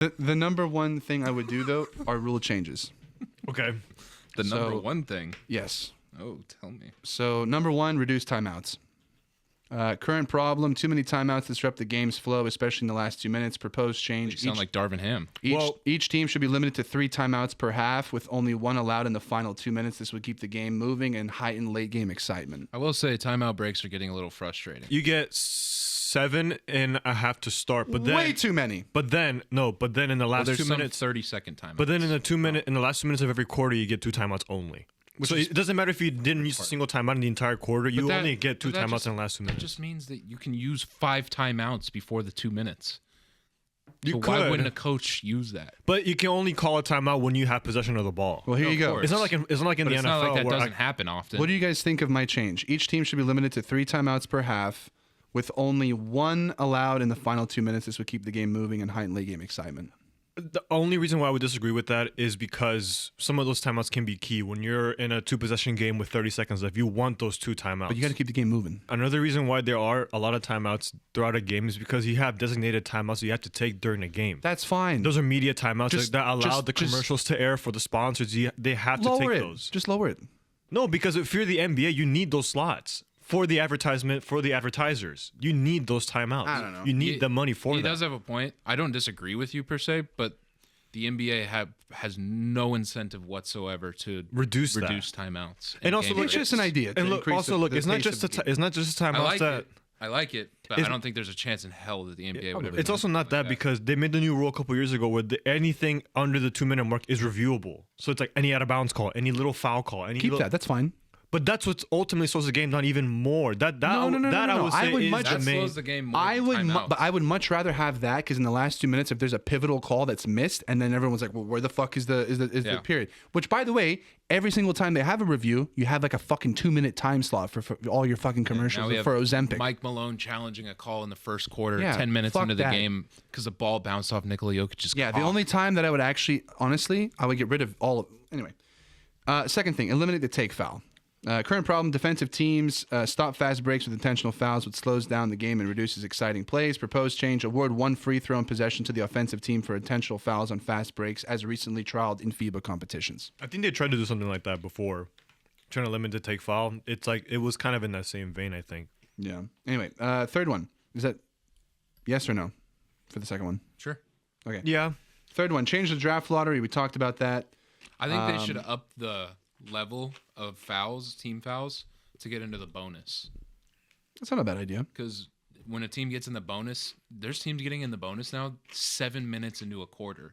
The number one thing I would do though are rule changes. Okay. The number one thing. Yes. Oh, tell me. So number one, reduce timeouts. Current problem: too many timeouts disrupt the game's flow, especially in the last 2 minutes. Proposed change: You sound like Darvin Ham. Each team should be limited to 3 timeouts per half, with only 1 allowed in the final 2 minutes. This would keep the game moving and heighten late game excitement. I will say timeout breaks are getting a little frustrating. You get 7.5 to start, but then Way too many. But then in the last there's 2 some minutes, 30-second timeouts. but then in the last 2 minutes of every quarter, you get 2 timeouts only. So it doesn't matter if you didn't use a single timeout in the entire quarter. You only get 2 timeouts in the last 2 minutes. That just means that you can use 5 timeouts before the 2 minutes. Why wouldn't a coach use that? But you can only call a timeout when you have possession of the ball. Well, here you go. It's not like in the NFL. It's not like that where doesn't happen often. What do you guys think of my change? Each team should be limited to 3 timeouts per half, with only 1 allowed in the final 2 minutes. This would keep the game moving and heighten late game excitement. The only reason why I would disagree with that is because some of those timeouts can be key. When you're in a 2-possession game with 30 seconds left, you want those 2 timeouts. But you got to keep the game moving. Another reason why there are a lot of timeouts throughout a game is because you have designated timeouts that you have to take during the game. That's fine. Those are media timeouts that allow the commercials to air for the sponsors. They have to take those. Just lower it. No, because if you're the NBA, you need those slots. For the advertisement, for the advertisers. You need those timeouts. I don't know. You need the money for that. He does have a point. I don't disagree with you per se, but the NBA has no incentive whatsoever to reduce timeouts. And also, it's just an idea. And look, also look, it's not just a timeout. I like it, but I don't think there's a chance in hell that the NBA would. It's also not that because they made the new rule a couple years ago where anything under the 2-minute mark is reviewable. So it's like any out of bounds call, any little foul call, Keep that. That's fine. But that's what's ultimately slows the game down even more. No. I would say that slows the game more. But I would much rather have that because in the last 2 minutes, if there's a pivotal call that's missed, and then everyone's like, "Well, where the fuck is the period?" Which, by the way, every single time they have a review, you have like a fucking 2-minute time slot for all your fucking commercials for Ozempic. Mike Malone challenging a call in the first quarter, 10 minutes into the game because the ball bounced off Nikola Jokic's cock. The only time that I would actually, honestly, I would get rid of all of. Anyway, second thing, eliminate the take foul. Current problem: defensive teams stop fast breaks with intentional fouls, which slows down the game and reduces exciting plays. Proposed change: award 1 free throw in possession to the offensive team for intentional fouls on fast breaks, as recently trialed in FIBA competitions. I think they tried to do something like that before, trying to limit the take foul. It's like it was kind of in that same vein, I think. Yeah. Anyway, third one: is that yes or no for the second one? Sure. Okay. Yeah. Third one: change the draft lottery. We talked about that. I think they should up the level of fouls, team fouls, to get into the bonus. That's not a bad idea. Because when a team gets in the bonus, there's teams getting in the bonus now 7 minutes into a quarter.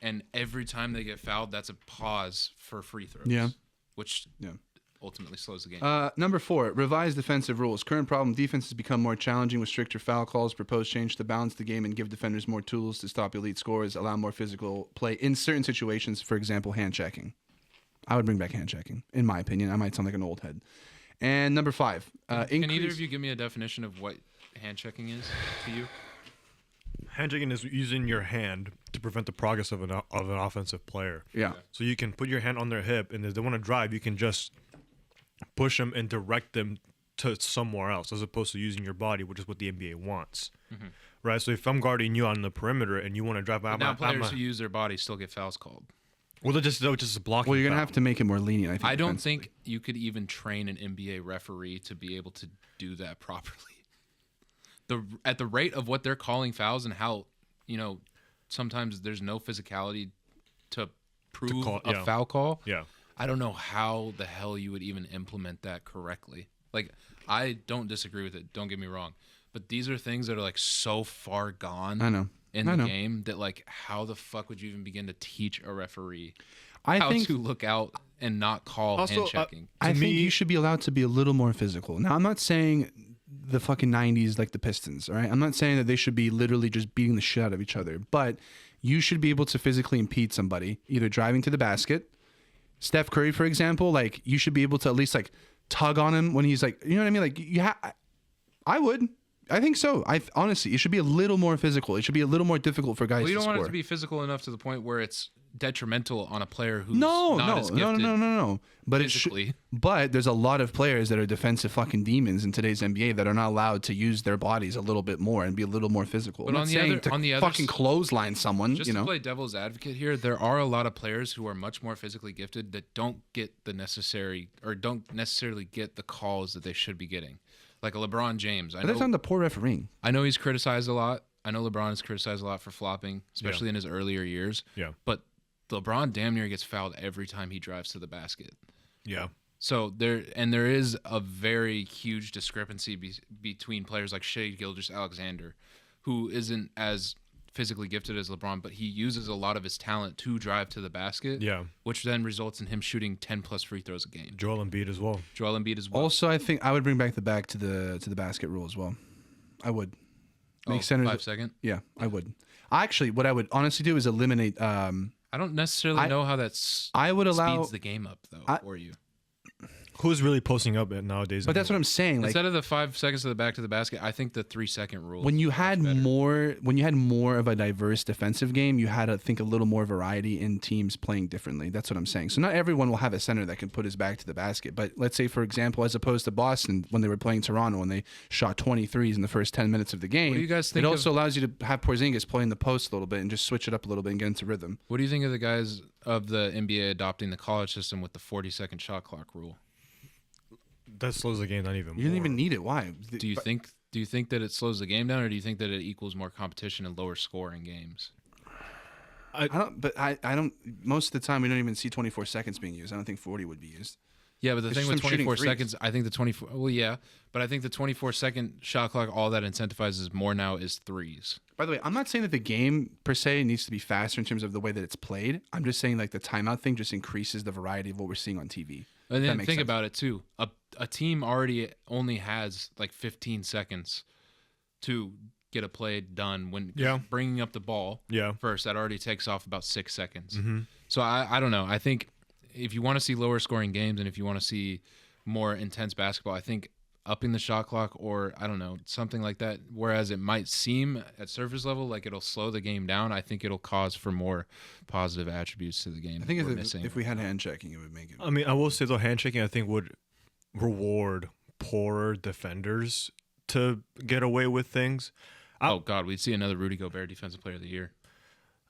And every time they get fouled, that's a pause for free throws. Yeah. Which ultimately slows the game. Number 4, revise defensive rules. Current problem: defenses become more challenging with stricter foul calls. Proposed change to balance the game and give defenders more tools to stop elite scorers, allow more physical play in certain situations, for example, hand checking. I would bring back hand checking, in my opinion. I might sound like an old head. And number 5, can either of you give me a definition of what hand checking is to you? Hand checking is using your hand to prevent the progress of an offensive player. Yeah. So you can put your hand on their hip, and if they want to drive, you can just push them and direct them to somewhere else, as opposed to using your body, which is what the NBA wants. Mm-hmm. Right? So if I'm guarding you on the perimeter and you want to drive out, now players who use their body still get fouls called. Well, they're just blocking. Well, you're gonna have to make it more lenient. I don't think you could even train an NBA referee to be able to do that properly. At the rate of what they're calling fouls and how, sometimes there's no physicality to prove a foul call. Yeah. I don't know how the hell you would even implement that correctly. Like, I don't disagree with it. Don't get me wrong, but these are things that are like so far gone. I know. In the game that, like, how the fuck would you even begin to teach a referee how to look out and not call hand checking? I think you should be allowed to be a little more physical. Now, I'm not saying the fucking 90s like the Pistons, all right? I'm not saying that they should be literally just beating the shit out of each other, but you should be able to physically impede somebody, either driving to the basket. Steph Curry, for example, like, you should be able to at least, like, tug on him when he's like, you know what I mean? Like, I would. I think so. Honestly, it should be a little more physical. It should be a little more difficult for guys to score. You don't want it to be physical enough to the point where it's detrimental on a player who's No, not no, as no, gifted no, no, no. But physically. but there's a lot of players that are defensive fucking demons in today's NBA that are not allowed to use their bodies a little bit more and be a little more physical. But I'm not on the saying other- to on the other fucking s- clothesline someone, Just you to know. play devil's advocate here, there are a lot of players who are much more physically gifted that don't get the necessary or don't necessarily get the calls that they should be getting. Like a LeBron James. But that's on the poor refereeing. I know he's criticized a lot. I know LeBron is criticized a lot for flopping, especially in his earlier years. Yeah. But LeBron damn near gets fouled every time he drives to the basket. Yeah. So there is a very huge discrepancy between players like Shai Gilgeous-Alexander, who isn't as physically gifted as LeBron, but he uses a lot of his talent to drive to the basket. Yeah. Which then results in him shooting 10 plus free throws a game. Joel Embiid as well. Joel Embiid as well. Also, I think I would bring back to the basket rule as well. I would. Make centers 5 second. Yeah, I would. Actually, what I would honestly do is eliminate. I don't necessarily know how that's. I would allow. Speeds the game up though for you. Who's really posting up nowadays? But that's what I'm saying. Like, Instead of the 5 seconds to the back to the basket, I think the 3 second rule. when you had more of a diverse defensive game, you had, I think, a little more variety in teams playing differently. That's what I'm saying. So not everyone will have a center that can put his back to the basket. But let's say, for example, as opposed to Boston when they were playing Toronto and they shot 23s in the first 10 minutes of the game, What do you guys think it also allows you to have Porzingis play in the post a little bit and just switch it up a little bit and get into rhythm. What do you think of the guys of the NBA adopting the college system with the 40-second shot clock rule? That slows the game down even more. You didn't even need it. Why? Do you think that it slows the game down, or do you think that it equals more competition and lower scoring games? I don't. But I don't. Most of the time, we don't even see 24 seconds being used. I don't think 40 would be used. Yeah, but the It's thing just with them shooting 24 threes. seconds, I think the 24. Well, yeah, but I think the 24-second shot clock, all that incentivizes more now is threes. By the way, I'm not saying that the game per se needs to be faster in terms of the way that it's played. I'm just saying like the timeout thing just increases the variety of what we're seeing on TV. And That then makes think sense. about it too. A team already only has like 15 seconds to get a play done when bringing up the ball first. That already takes off about 6 seconds. Mm-hmm. So I don't know. I think if you want to see lower scoring games and if you want to see more intense basketball, I think upping the shot clock or I don't know, something like that. Whereas it might seem at surface level like it'll slow the game down, I think it'll cause for more positive attributes to the game. I think we're if missing. we had hand checking, it would make it. I mean, I will say though, hand checking I think would reward poorer defenders to get away with things. Oh God, we'd see another Rudy Gobert Defensive Player of the Year.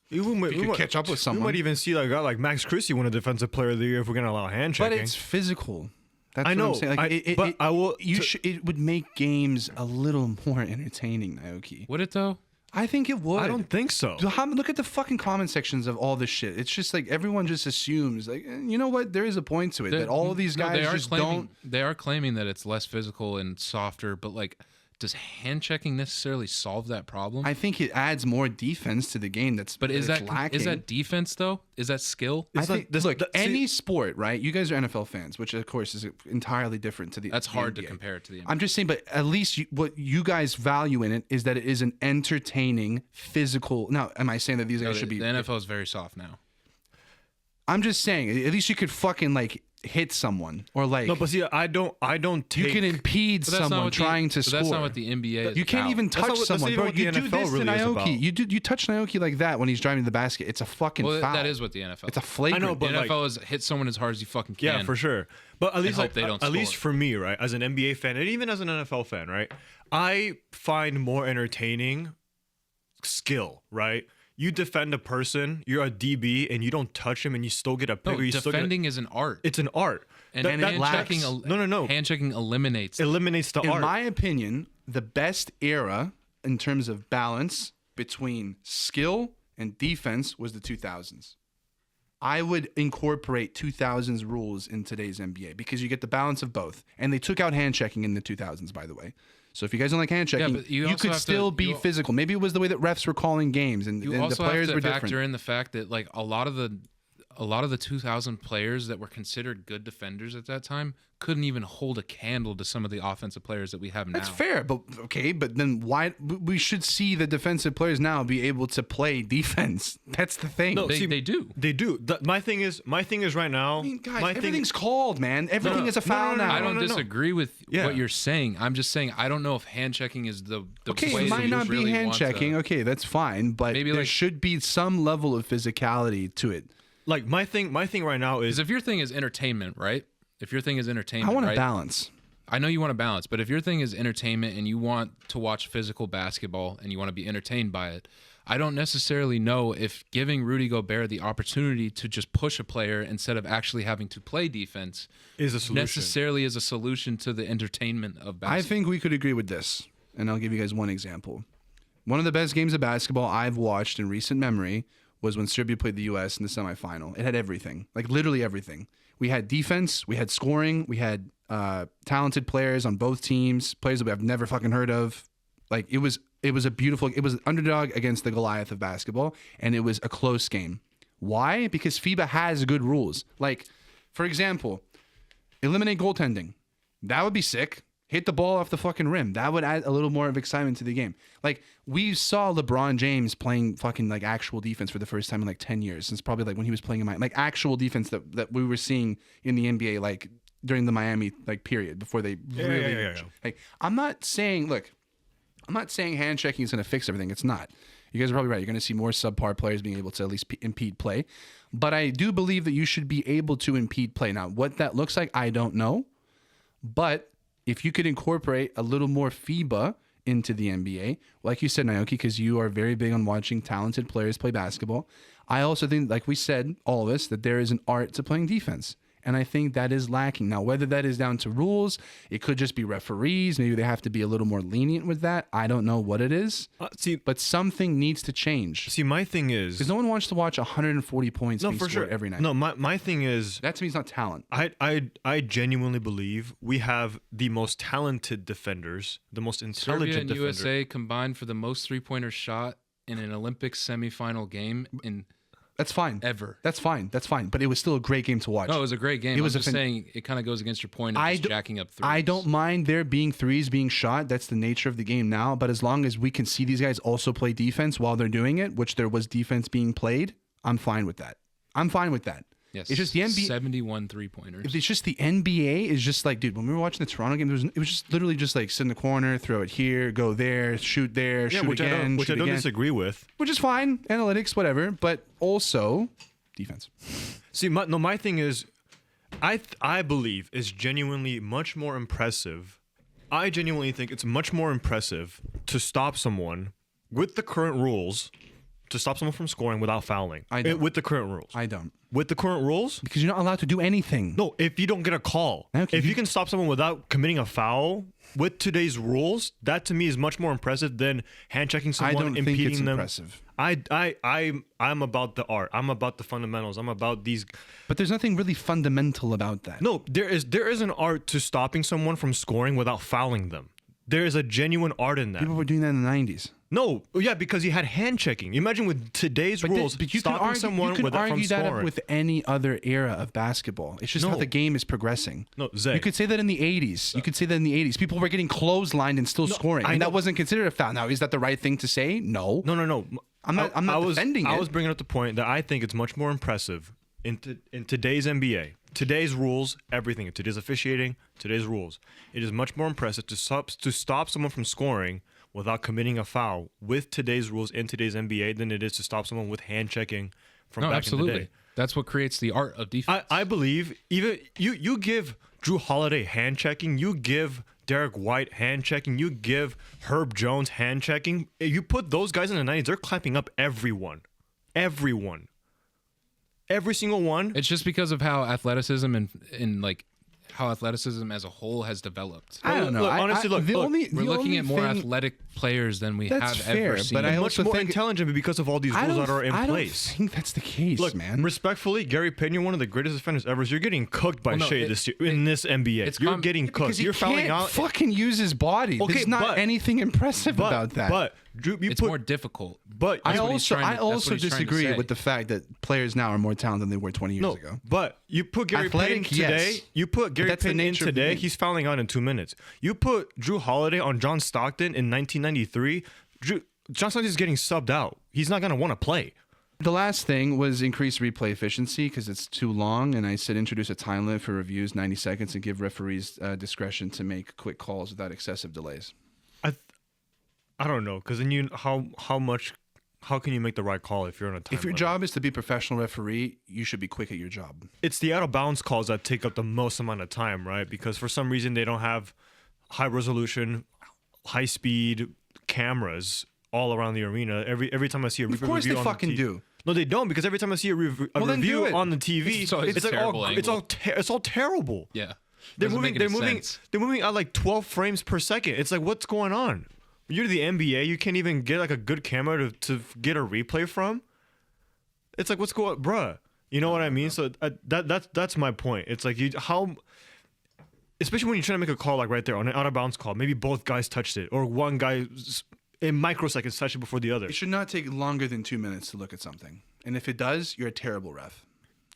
You could catch up with someone. We might even see like a guy like Max Christie win a Defensive Player of the Year if we're gonna allow hand checking. But it's physical. That's I know. what I'm saying. Like, I will. It would make games a little more entertaining, Naoki. Would it though? I think it would. I don't think so. Look at the fucking comment sections of all this shit. It's just like everyone just assumes, like, you know what? There is a point to it that all of these guys just don't. They are claiming that it's less physical and softer, but like, does hand checking necessarily solve that problem? I think it adds more defense to the game. But is that lacking. defense though? Is that skill? I think look, any sport, right? You guys are NFL fans, which of course is entirely different to the. That's hard to NBA. compare it to the NBA. I'm just saying, but at least what you guys value in it is that it is an entertaining, physical. Now, am I saying that these guys should be? The NFL is very soft now. I'm just saying, at least you could fucking like hit someone or like. No, but see, I don't take. You can impede But that's not someone what trying to but score. That's not what the NBA is. You can't about. even touch that's someone, even bro. what the You do NFL this really to is about. Naoki. You touch Naoki like that when he's driving to the basket. It's a fucking Well, foul. that is what the NFL. It's a flagrant. I know, but the like- NFL is hit someone as hard as you fucking can. Yeah, for sure. But at least hope like, they don't at least score. for me, right, as an NBA fan and even as an NFL fan, right, I find more entertaining skill, right? You defend a person, you're a DB, and you don't touch him, and you still get a pick. No, or you still defending is an art. it's an art. And that hand lacks. checking. No. Hand checking eliminates. Eliminates the In art. my opinion, the best era in terms of balance between skill and defense was the 2000s. I would incorporate 2000s rules in today's NBA because you get the balance of both. And they took out hand checking in the 2000s, by the way. So if you guys don't like hand checking, but you you also could have to- still be you- physical. Maybe it was the way that refs were calling games and You the also players have were to factor different. in the fact that like a lot of a lot of the 2000 players that were considered good defenders at that time couldn't even hold a candle to some of the offensive players that we have now. That's fair, but okay, but then why we should see the defensive players now be able to play defense? That's the thing. No, They see, do. They do. My thing is right now. I mean, guys, my thing- everything's called, man. Everything is a foul now. I don't no. disagree with Yeah. what you're saying. I'm just saying I don't know if hand checking is the Okay, way it that might we not really be hand want checking. to- Okay, that's fine, but Maybe there like- should be some level of physicality to it. Like my thing right now is Because if your thing is entertainment, right? If your thing is entertainment, I want a right? balance. I know you want to balance, but if your thing is entertainment and you want to watch physical basketball and you want to be entertained by it, I don't necessarily know if giving Rudy Gobert the opportunity to just push a player instead of actually having to play defense is a solution. necessarily is a solution to the entertainment of basketball. I think we could agree with this, and I'll give you guys one example. One of the best games of basketball I've watched in recent memory was when Serbia played the U.S. in the semifinal. It had everything, like literally everything. We had defense, we had scoring, we had talented players on both teams, players that I've never fucking heard of. Like it was an underdog against the Goliath of basketball, and it was a close game. Why? Because FIBA has good rules. Like, for example, eliminate goaltending. That would be sick. Hit the ball off the fucking rim. That would add a little more of excitement to the game. Like, we saw LeBron James playing fucking like actual defense for the first time in like 10 years, since probably like when he was playing in like actual defense that we were seeing in the NBA like during the Miami like period before they really like. I'm not saying hand checking is going to fix everything. It's not. You guys are probably right. You're going to see more subpar players being able to at least impede play. But I do believe that you should be able to impede play. Now, what that looks like, I don't know. But if you could incorporate a little more FIBA into the NBA, like you said, Naoki, because you are very big on watching talented players play basketball, I also think, like we said, all of us, that there is an art to playing defense. And I think that is lacking. Now, whether that is down to rules, it could just be referees. Maybe they have to be a little more lenient with that. I don't know what it is. But something needs to change. See, my thing is... Because no one wants to watch 140 points being scored every night. No, my thing is... That to me is not talent. I genuinely believe we have the most talented defenders, the most intelligent Serbia and defenders. USA combined for the most three-pointer shot in an Olympics semifinal game in... That's fine. Ever. That's fine. That's fine. But it was still a great game to watch. No, it was a great game. It was I'm just saying it kind of goes against your point of just jacking up threes. I don't mind there being threes being shot. That's the nature of the game now. But as long as we can see these guys also play defense while they're doing it, which there was defense being played, I'm fine with that. Yes. It's just the NBA. 71 three-pointers. It's just the NBA is just like, dude, when we were watching the Toronto game, it was just literally just like sit in the corner, throw it here, go there, shoot there, shoot which again, I don't disagree with. Which is fine. Analytics, whatever. But also defense. See, my thing is, I believe is genuinely much more impressive. I genuinely think it's much more impressive to stop someone with the current rules, to stop someone from scoring without fouling. I don't. With the current rules. I don't. With the current rules? Because you're not allowed to do anything. No, if you don't get a call. Okay, if you can stop someone without committing a foul with today's rules, that to me is much more impressive than hand checking someone, I don't impeding think it's them. impressive. I'm about the art. I'm about the fundamentals. I'm about these. But there's nothing really fundamental about that. No, there is an art to stopping someone from scoring without fouling them. There is a genuine art in that. People were doing that in the 90s. No, yeah, because you had hand checking. Imagine with today's rules, but you stopping can argue, someone you can without from argue that scoring. up with any other era of basketball. It's just how No. the game is progressing. No, Zay. You could say that in the 80s. You could say that in the 80s. People were getting clotheslined and still scoring. I And know. that wasn't considered a foul. Now, is that the right thing to say? No. No. I'm not defending it. I was bringing up the point that I think it's much more impressive in today's NBA, today's rules, everything, today's officiating, today's rules. It is much more impressive to stop someone from scoring without committing a foul with today's rules in today's NBA than it is to stop someone with hand checking from back in the day. That's what creates the art of defense. I believe even you give Drew Holiday hand checking, you give Derek White hand checking, you give Herb Jones hand checking. You put those guys in the 90s, they're clapping up everyone. Every single one. It's just because of how athleticism and like how athleticism as a whole has developed. I don't know. Look, honestly, look, We're looking at more athletic players than we That's have fair, ever seen. but I much also more think intelligent because of all these rules that are in I place. don't think that's the case, Look, man. respectfully, Gary Payton, one of the greatest defenders ever. You're getting cooked by Shea this year in this NBA. You're getting cooked. Because he You're fouling can't out. fucking use his body. Okay, There's not but- anything impressive about that. But Drew, it's more difficult. But I That's what he's trying to- also that's what he's trying to disagree say. with the fact that players now are more talented than they were 20 years ago. But you put Gary Payton Athletic, today. yes. You put Gary that's the Payton in nature of the today. game. He's fouling out in 2 minutes. You put Drew Holiday on John Stockton in 1993. John Stockton's getting subbed out. He's not gonna want to play. The last thing was increase replay efficiency because it's too long. And I said introduce a time limit for reviews, 90 seconds, and give referees discretion to make quick calls without excessive delays. I don't know, because then how can you make the right call if you're on a time If your limit? job is to be a professional referee, you should be quick at your job. It's the out of bounds calls that take up the most amount of time, right? Because for some reason they don't have high resolution, high speed cameras all around the arena. Every time I see a Of course review they on fucking the do. No, they don't, because every time I see a Well, then do review it. on the TV, It's always it's a like terrible angle. it's all terrible. Yeah. They're Doesn't moving. make any sense. They're moving at like 12 frames per second. It's like, what's going on? You're the NBA. You can't even get like a good camera to get a replay from. It's like, what's going, bruh? You know what I mean? So that's my point. It's like especially when you're trying to make a call like right there on an out of bounds call. Maybe both guys touched it, or one guy in microseconds touched it before the other. It should not take longer than 2 minutes to look at something. And if it does, you're a terrible ref.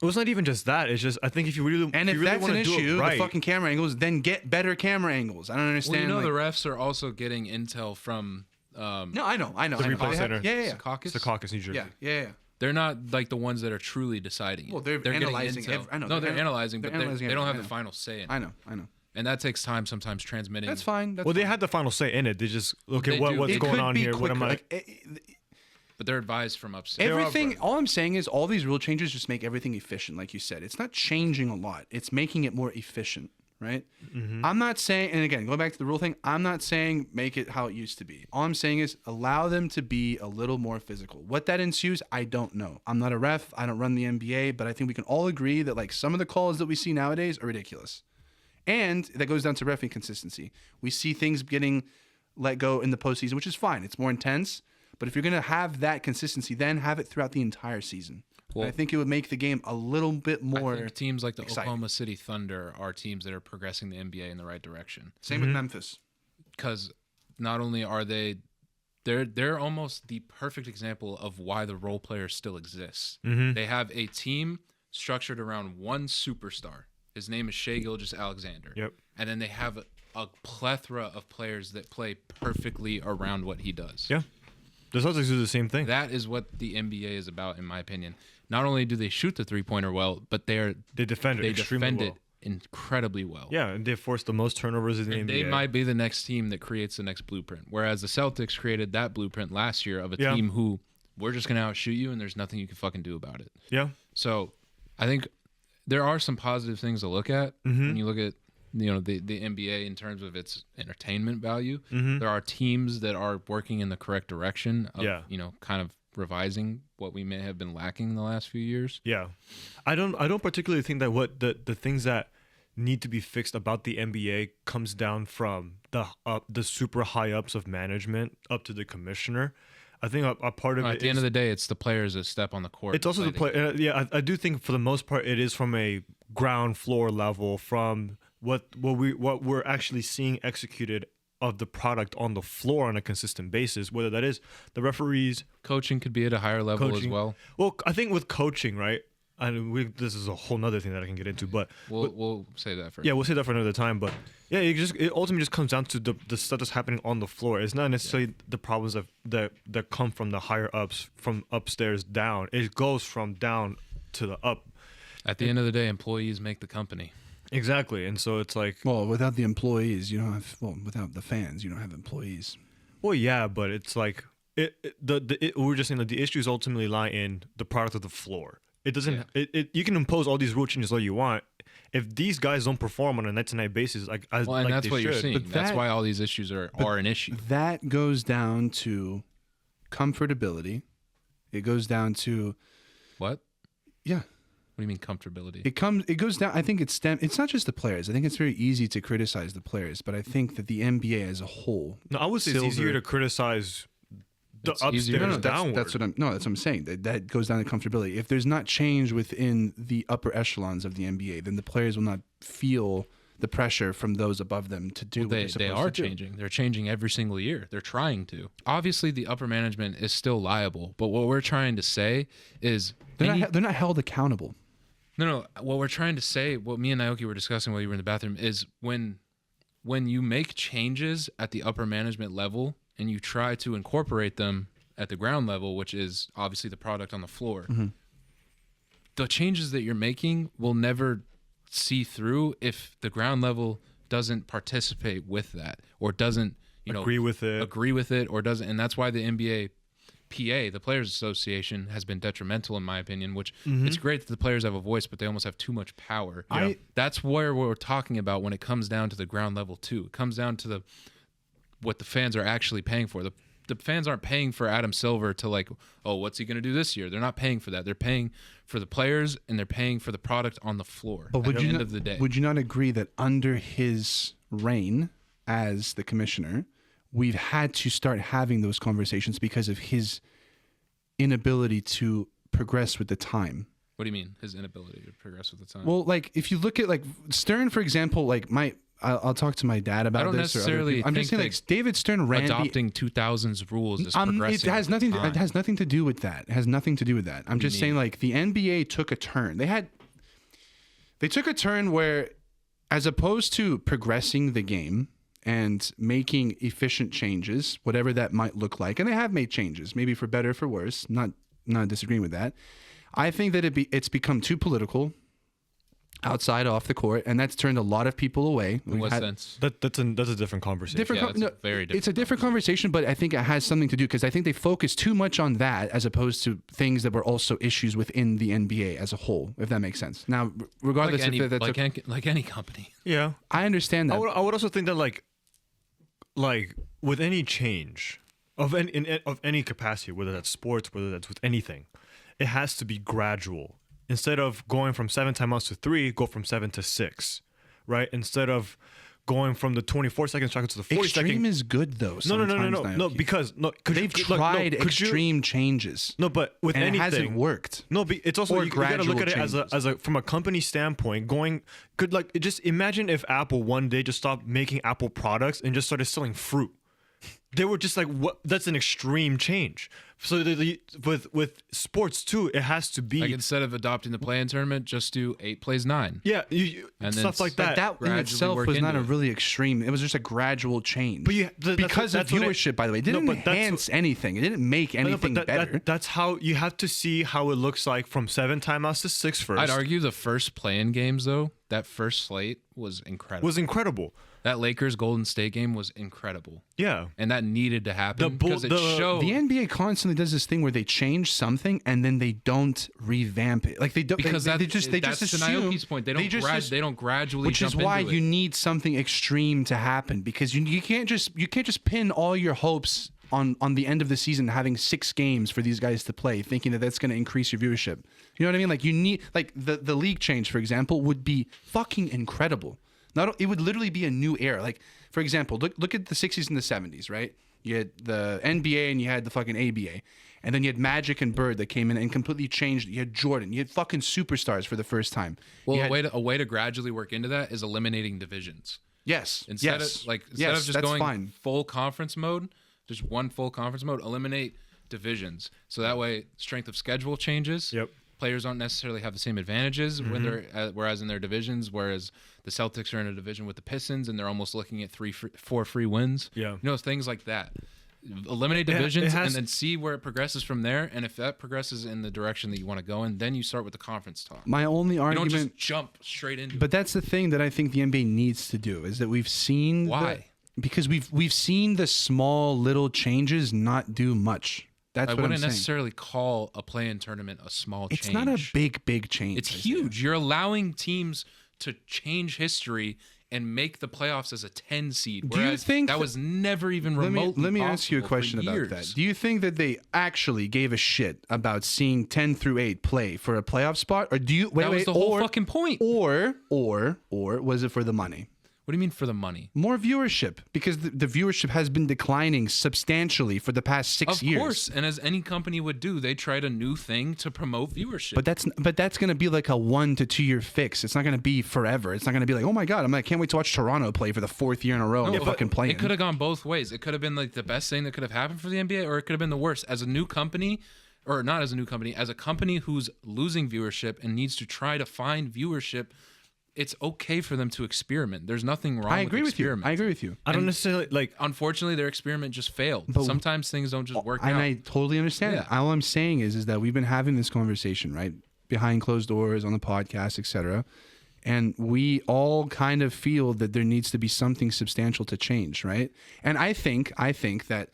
Well, it's not even just that. It's just I think if you really And if you really that's an want to do issue, it right, the fucking camera angles, then get better camera angles. I don't Well, understand. you know, like- the refs are also getting intel from No, I know. The replay center. Yeah. Caucus. it's the Caucus, New Jersey. Yeah. They're not like the ones that are truly deciding it. Well, they're getting analyzing intel. I know. No, they're analyzing, they're but analyzing they don't have everything. the final say in it. I know. And that takes time sometimes transmitting. That's fine. That's Well, they fine. had the final say in it. They just okay, They do. what's It going could on be here? What am I? quicker. But they're advised from upstairs. Everything. All I'm saying is all these rule changes just make everything efficient, like you said. It's not changing a lot. It's making it more efficient, right? I'm not saying, and again, going back to the rule thing, I'm not saying make it how it used to be. All I'm saying is allow them to be a little more physical. What that ensues, I don't know. I'm not a ref. I don't run the NBA, but I think we can all agree that like some of the calls that we see nowadays are ridiculous, and that goes down to ref inconsistency. We see things getting let go in the postseason, which is fine. It's more intense. But if you're going to have that consistency, then have it throughout the entire season. Well, I think it would make the game a little bit more. I think teams like the exciting. Oklahoma City Thunder are teams that are progressing the NBA in the right direction. Same with Memphis. Because not only are they're almost the perfect example of why the role player still exists. They have a team structured around one superstar. His name is Shai Gilgeous-Alexander. Yep. And then they have a plethora of players that play perfectly around what he does. Yeah. The Celtics do the same thing. That is what the NBA is about, in my opinion. Not only do they shoot the three-pointer well, but They defend it extremely well. incredibly well. Yeah, and they force the most turnovers in the And NBA. they might be the next team that creates the next blueprint. Whereas the Celtics created that blueprint last year of a team who we're just going to outshoot you and there's nothing you can fucking do about it. Yeah. So I think there are some positive things to look at when you look at the NBA in terms of its entertainment value. There are teams that are working in the correct direction of kind of revising what we may have been lacking in the last few years. Yeah. I don't particularly think that what the things that need to be fixed about the NBA comes down from the super high ups of management up to the commissioner. I think a part of it At the end of the day, it's the players that step on the court. It's also the play. I do think for the most part it is from a ground floor level, from what we're actually seeing executed of the product on the floor on a consistent basis, whether that is the referees. Coaching could be at a higher level as well. Well, I think with coaching, right? And this is a whole nother thing that I can get into, but we'll say that first. yeah, we'll say that for another time. But yeah, it ultimately just comes down to the stuff that's happening on the floor. It's not necessarily the problems that come from the higher ups, from upstairs down. It goes from down to the up. At the end of the day, employees make the company. Exactly, and so it's like, Well, without the employees, you don't have. Well, without the fans, you don't have employees. well, yeah, but it's like we're just saying that the issues ultimately lie in the product of the floor. It doesn't. You can impose all these rule changes all you want. If these guys don't perform on a night-to-night basis, and that's what you're seeing. But That's that- why all these issues are an issue. That goes down to comfortability. It goes down to What? yeah. What do you mean comfortability? It goes down. I think it's not just the players. I think it's very easy to criticize the players, but I think that the NBA as a whole. No, I would say it's easier to criticize the It's easier- upstairs No, downward. That's what I'm saying. That goes down to comfortability. If there's not change within the upper echelons of the NBA, then the players will not feel the pressure from those above them to do what they're They supposed are to do. changing. They're changing every single year. They're trying to. Obviously, the upper management is still liable, but what we're trying to say is They're not held accountable. No. What we're trying to say, what me and Naoki were discussing while you were in the bathroom, is when you make changes at the upper management level and you try to incorporate them at the ground level, which is obviously the product on the floor, the changes that you're making will never see through if the ground level doesn't participate with that or doesn't agree with it or doesn't. And that's why the NBA PA, the Players Association, has been detrimental in my opinion, which it's great that the players have a voice, but they almost have too much power. That's where we're talking about when it comes down to the ground level too. It comes down to what the fans are actually paying for. The fans aren't paying for Adam Silver to like, oh, what's he going to do this year? They're not paying for that. They're paying for the players and they're paying for the product on the floor But at the end of the day. Would you not agree that under his reign as the commissioner, we've had to start having those conversations because of his inability to progress with the time? What do you mean, his inability to progress with the time? Well, like if you look at like Stern, for example, like I'll talk to my dad about I don't this. necessarily I'm just saying, like David Stern ran adopting 2000s rules is progressing. It has nothing. It has nothing to do with that. It has nothing to do with that. I'm just saying, like the NBA took a turn. They took a turn where, as opposed to progressing the game and making efficient changes, whatever that might look like, and they have made changes, maybe for better or for worse. Not disagreeing with that. I think that it's become too political. Outside off the court, and that's turned a lot of people away. In what sense? That's a different conversation. Very different. It's a different conversation, but I think it has something to do because I think they focus too much on that as opposed to things that were also issues within the NBA as a whole, if that makes sense. Now, regardless like any company. Yeah, I understand that. I would also think that like with any change of any capacity, whether that's sports, whether that's with anything, it has to be gradual. Instead of going from 7 timeouts to 3, go from 7 to 6, right? Instead of going from the 24-second shot to the 40-second. Extreme is good though. No, because they've tried extreme changes. No, but with and anything, it hasn't worked. No, but it's also you got to look at it changes. as a from a company standpoint. Just imagine if Apple one day just stopped making Apple products and just started selling fruit. They were just like, what? That's an extreme change. So with sports too, it has to be like instead of adopting the play-in tournament, just do 8 plays 9. Yeah, and stuff like that. That in itself was not a really extreme. It was just a gradual change. But because of viewership, by the way, it didn't enhance anything. It didn't make anything better. That's how you have to see how it looks like from 7 timeouts to 6 first. I'd argue the first play-in games though, that first slate was incredible. That Lakers Golden State game was incredible. Yeah. And that needed to happen because it showed. The NBA constantly does this thing where they change something and then they don't revamp it. Like they don't because they just assume. Naoki's point. They don't gradually which jump is why into it. you need something extreme to happen because you can't just pin all your hopes on the end of the season having 6 games for these guys to play thinking that that's going to increase your viewership. You know what I mean? Like you need like the league change, for example, would be fucking incredible. It would literally be a new era. Like, for example, look at the 60s and the 70s, right? You had the NBA and you had the fucking ABA. And then you had Magic and Bird that came in and completely changed it. You had Jordan. You had fucking superstars for the first time. Well, a way to gradually work into that is eliminating divisions. Yes. Instead of just going full conference mode, just one full conference mode, eliminate divisions. So that way strength of schedule changes. Yep. Players don't necessarily have the same advantages when they're whereas in their divisions, whereas the Celtics are in a division with the Pistons and they're almost looking at 4 free wins. Yeah. Things like that. Eliminate divisions and then see where it progresses from there. And if that progresses in the direction that you want to go in, then you start with the conference talk. My only argument, you don't just jump straight into it. But that's the thing that I think the NBA needs to do is that we've seen because we've seen the small little changes not do much. That's what I'm saying. I wouldn't necessarily call a play-in tournament a small change. It's not a big change. It's huge. You're allowing teams to change history and make the playoffs as a 10 seed. Do you think that was never even remotely Let me ask you a question about that. Do you think that they actually gave a shit about seeing 10 through 8 play for a playoff spot, or do you? That was the whole fucking point. Or was it for the money? What do you mean for the money? More viewership, because the viewership has been declining substantially for the past 6 years. Of course, and as any company would do, they tried a new thing to promote viewership. But that's going to be like a 1 to 2 year fix. It's not going to be forever. It's not going to be like, oh my God, I can't wait to watch Toronto play for the 4th year in a row and fucking playing. It could have gone both ways. It could have been like the best thing that could have happened for the NBA, or it could have been the worst. As a new company, or not as a new company, as a company who's losing viewership and needs to try to find viewership, it's okay for them to experiment. There's nothing wrong with experiment. I agree with you. I don't necessarily like. Unfortunately, their experiment just failed. But sometimes things don't just work out. And I totally understand it. All I'm saying is that we've been having this conversation, right? Behind closed doors, on the podcast, etc. And we all kind of feel that there needs to be something substantial to change, right? And I think that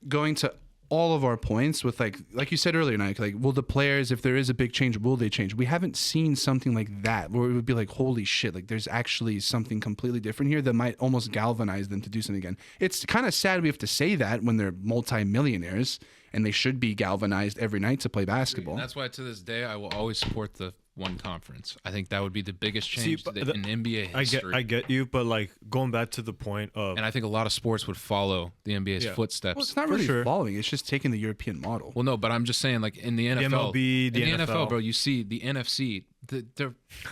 going to all of our points with like you said earlier, Nike, like, will the players, if there is a big change, will they change? We haven't seen something like that where it would be like, holy shit, like there's actually something completely different here that might almost galvanize them to do something again. It's kind of sad we have to say that when they're multimillionaires and they should be galvanized every night to play basketball. And that's why to this day I will always support the one conference. I think that would be the biggest change in NBA history. I get you, but like going back to the point of, and I think a lot of sports would follow the NBA's footsteps. Well, it's not really following. It's just taking the European model. Well, no, but I'm just saying, like in the NFL, the NFL, bro, you see the NFC, the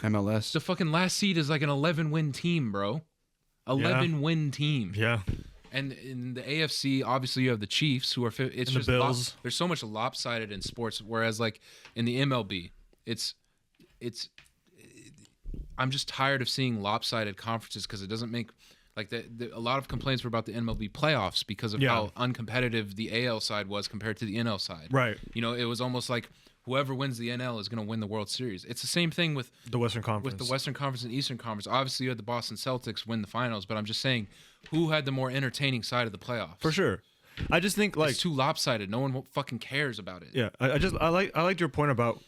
MLS. The fucking last seed is like an 11-win team, bro. 11-win team. Yeah. And in the AFC, obviously you have the Chiefs, who are it's and just the Bills. There's so much lopsided in sports, whereas like in the MLB, it's I'm just tired of seeing lopsided conferences because it doesn't make like a lot of complaints were about the MLB playoffs because of how uncompetitive the AL side was compared to the NL side. Right. You know, it was almost like whoever wins the NL is going to win the World Series. It's the same thing with the Western Conference. With the Western Conference and Eastern Conference. Obviously, you had the Boston Celtics win the finals, but I'm just saying who had the more entertaining side of the playoffs. For sure. I just think like it's too lopsided. No one fucking cares about it. Yeah. I liked your point about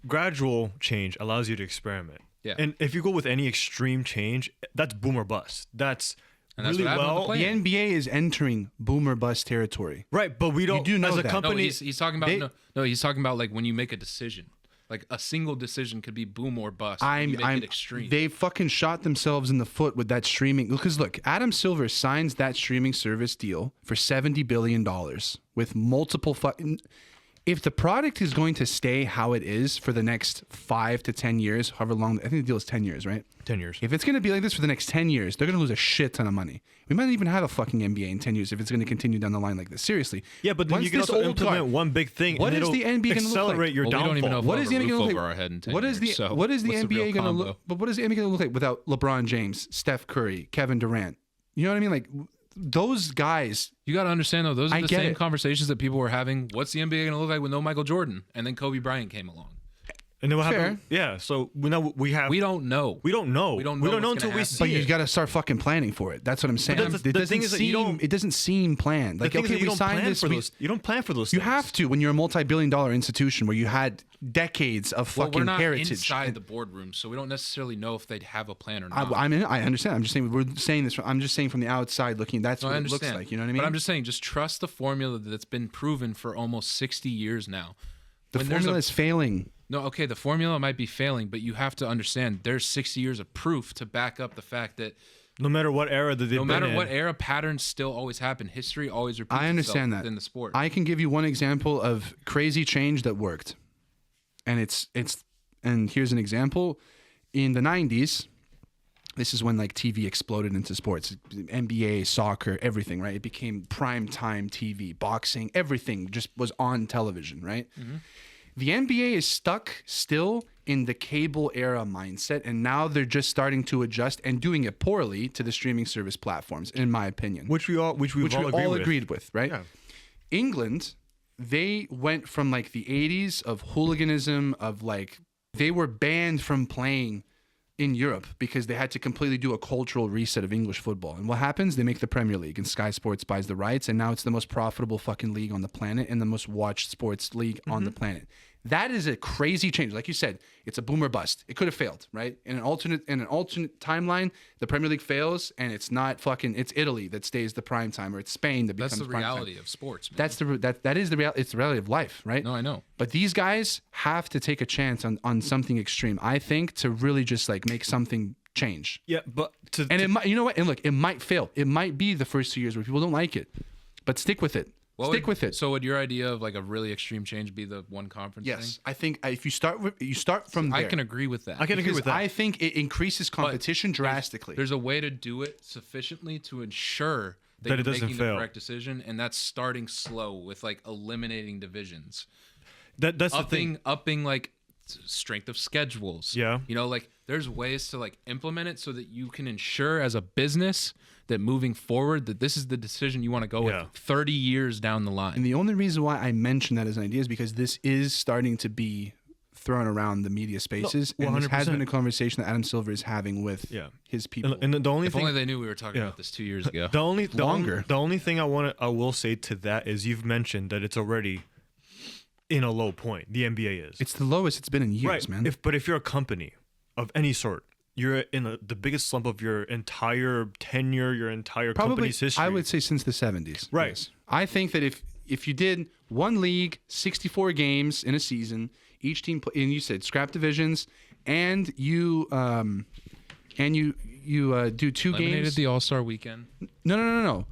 gradual change allows you to experiment. Yeah. And if you go with any extreme change, that's boom or bust. That's really well. The NBA is entering boom or bust territory. Right, but we don't. You do know as a that. company, no, he's talking about he's talking about like when you make a decision. Like a single decision could be boom or bust. You make it extreme. They fucking shot themselves in the foot with that streaming. Because look, Adam Silver signs that streaming service deal for $70 billion with multiple if the product is going to stay how it is for the next 5 to 10 years, however long, I think the deal is 10 years, right? 10 years. If it's going to be like this for the next 10 years, they're going to lose a shit ton of money. We might not even have a fucking NBA in 10 years if it's going to continue down the line like this. Seriously. Yeah, but then you can also implement one big thing. What is the NBA going to look like? Accelerate your downfall. We don't even know if what is the NBA going to look over our head in 10 what is the years, what is the NBA going to look? combo? But what is the NBA going to look like without LeBron James, Steph Curry, Kevin Durant? You know what I mean? Like those guys. You got to understand though, those are the same it. conversations that people were having. What's the NBA going to look like with no Michael Jordan? And then Kobe Bryant came along. And then what happened? Yeah, so we don't know. We don't know. We don't know until we see But it. you got to start fucking planning for it. That's what I'm saying. The thing is that it doesn't seem planned. Like, okay, we signed this. You don't plan for those You things. have to when you're a multi-billion-dollar institution where you had decades of fucking we're not heritage. Inside the boardroom, so we don't necessarily know if they'd have a plan or not. I understand. I'm just saying we're saying this. I'm just saying from the outside looking. That's what it looks like. You know what I mean? But I'm just saying, just trust the formula that's been proven for almost 60 years now. The formula is failing. No, okay, the formula might be failing, but you have to understand there's 60 years of proof to back up the fact that no matter what era that they've been in. No matter what era, patterns still always happen. History always repeats I understand that within the sport. I can give you one example of crazy change that worked. And here's an example. In the 90s, this is when like TV exploded into sports. NBA, soccer, everything, right? It became prime time TV, boxing, everything just was on television, right? Mm-hmm. The NBA is stuck still in the cable era mindset, and now they're just starting to adjust and doing it poorly to the streaming service platforms, in my opinion. Which we all agreed with, right? Yeah. England, they went from like the 80s of hooliganism, of like they were banned from playing in Europe because they had to completely do a cultural reset of English football. And what happens? They make the Premier League, and Sky Sports buys the rights, and now it's the most profitable fucking league on the planet and the most watched sports league on the planet. That is a crazy change. Like you said, it's a boom or bust. It could have failed, right? In an alternate timeline, the Premier League fails, and it's not fucking. It's Italy that stays the prime time, or it's Spain that becomes. That's the prime reality time. Of sports, man. That is the reality. It's the reality of life, right? No, I know. But these guys have to take a chance on something extreme. I think to really just like make something change. Yeah, but And it might, you know what? And look, it might fail. It might be the first 2 years where people don't like it, but stick with it. Stick with it. So would your idea of like a really extreme change be the one conference thing? Yes, I think if you start from there. I can agree with that. I can agree with that. I think it increases competition drastically. There's a way to do it sufficiently to ensure that it you're doesn't making fail. the correct decision, and that's starting slow with like eliminating divisions. That's the thing. Upping like strength of schedules. Yeah. You know, like there's ways to like implement it so that you can ensure as a business that moving forward that this is the decision you want to go with 30 years down the line. And the only reason why I mention that as an idea is because this is starting to be thrown around the media spaces, and this has been a conversation that Adam Silver is having with his people. And the only if thing, only they knew we were talking about this 2 years ago. the only thing I will say to that is you've mentioned that it's already in a low point. The NBA is. It's the lowest it's been in years, right, man. But if you're a company of any sort, you're in the biggest slump of your entire tenure, your entire company's history. I would say since the 70s. Right. Yes. I think that if you did one league, 64 games in a season, each team, and you said scrap divisions, and you do two Eliminated games. the All-Star weekend. No.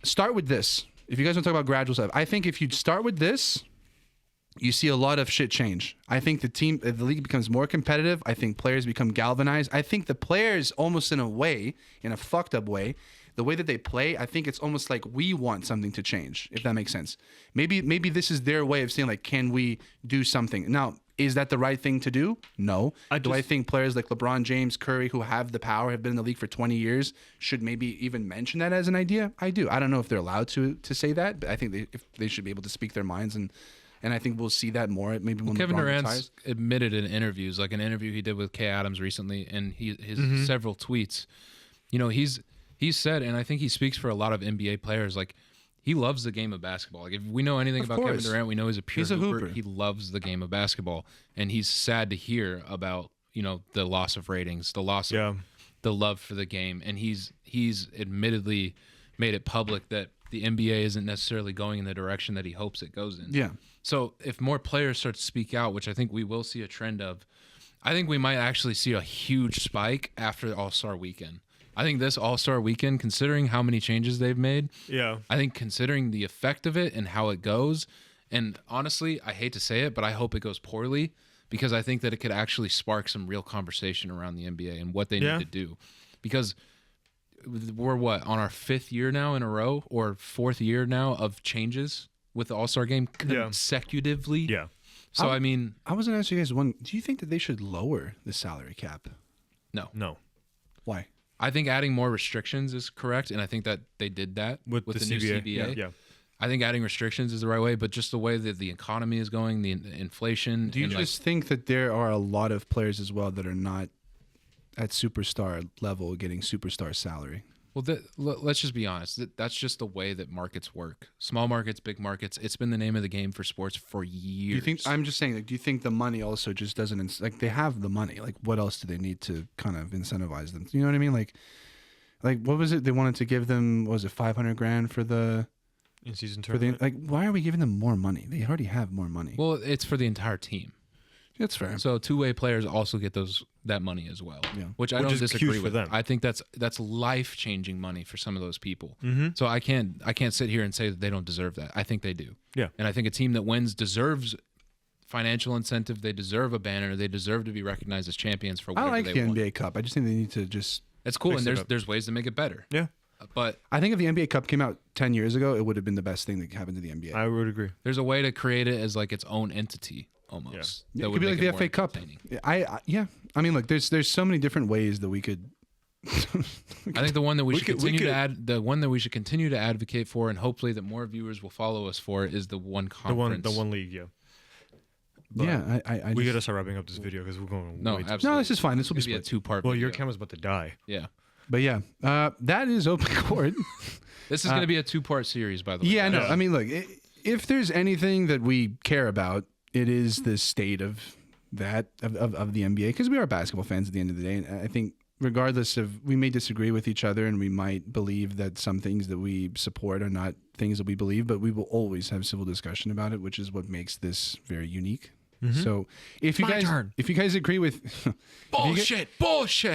Start with this. If you guys want to talk about gradual stuff, I think if you start with this, you see a lot of shit change. I think the league becomes more competitive. I think players become galvanized. I think the players, almost in a fucked up way, the way that they play, I think it's almost like we want something to change, if that makes sense. Maybe this is their way of saying, like, can we do something? Now, is that the right thing to do? No. Do I think players like LeBron James, Curry, who have the power, have been in the league for 20 years, should maybe even mention that as an idea? I do. I don't know if they're allowed to say that, but I think they should be able to speak their minds, and I think we'll see that more maybe when Kevin LeBron Durant's retires. admitted in interviews, like an interview he did with Kay Adams recently, and his several tweets, you know, he's said, and I think he speaks for a lot of NBA players, like he loves the game of basketball. Like if we know anything about Kevin Durant, we know he's a pure hooper. He loves the game of basketball, and he's sad to hear about, you know, the loss of ratings, the loss of the love for the game, and he's admittedly made it public that the NBA isn't necessarily going in the direction that he hopes it goes in. Yeah. So if more players start to speak out, which I think we will see a trend of, I think we might actually see a huge spike after the All-Star weekend. I think this All-Star weekend, considering how many changes they've made, I think considering the effect of it and how it goes, and honestly, I hate to say it, but I hope it goes poorly, because I think that it could actually spark some real conversation around the NBA and what they need to do. Because we're on our 5th year now in a row, or 4th year now of changes with the All-Star game consecutively. Yeah. So, I was going to ask you guys one. Do you think that they should lower the salary cap? No. Why? I think adding more restrictions is correct, and I think that they did that with the new CBA. Yeah. I think adding restrictions is the right way, but just the way that the economy is going, the inflation. Do you just think that there are a lot of players as well that are not at superstar level getting superstar salary? Well, let's just be honest. That's just the way that markets work. Small markets, big markets. It's been the name of the game for sports for years. Do you think? I'm just saying. Like, do you think the money also just doesn't like they have the money? Like, what else do they need to kind of incentivize them? You know what I mean? Like what was it they wanted to give them? What was it $500,000 for the in-season tournament? Like, why are we giving them more money? They already have more money. Well, it's for the entire team. That's fair. So two-way players also get that money as well, which I don't disagree with. Them. I think that's life-changing money for some of those people. Mm-hmm. So I can't sit here and say that they don't deserve that. I think they do. Yeah. And I think a team that wins deserves financial incentive. They deserve a banner. They deserve to be recognized as champions for whatever they want. I like the NBA Cup. I just think they need to just. It's cool, and there's ways to make it better. Yeah. But I think if the NBA Cup came out 10 years ago, it would have been the best thing that happened to the NBA. I would agree. There's a way to create it as like its own entity. Almost. Yeah. It could be like the FA Cup. I mean, look, there's so many different ways that we could. I think the one that we should continue to advocate for, and hopefully that more viewers will follow us for, is the one conference, the one league. Yeah. But we gotta start wrapping up this video because we're going. Absolutely. No, this is fine. This will be a 2-part. Well, video. your camera's about to die. Yeah. But that is open court. This is going to be a 2-part series, by the way. Yeah, no. I mean, look, if there's anything that we care about, it is the state of the NBA, because we are basketball fans at the end of the day. And I think regardless of, we may disagree with each other and we might believe that some things that we support are not things that we believe, but we will always have civil discussion about it, which is what makes this very unique. So if you guys agree with bullshit.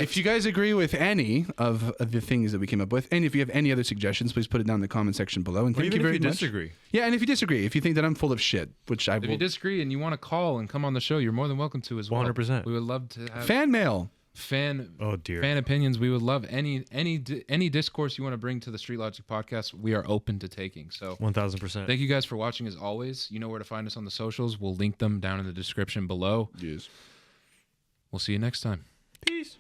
If you guys agree with any of the things that we came up with, and if you have any other suggestions, please put it down in the comment section below. And thank you very much. Disagree. Yeah, and if you disagree, if you think that I'm full of shit, which I will. If you disagree and you want to call and come on the show, you're more than welcome to as well. 100%. We would love to have fan mail. fan fan opinions. We would love any discourse you want to bring to the Street Logic podcast. We are open to taking. So 1000%. Thank you guys for watching as always. You know where to find us on the socials. We'll link them down in the description below. Yes. We'll see you next time. Peace.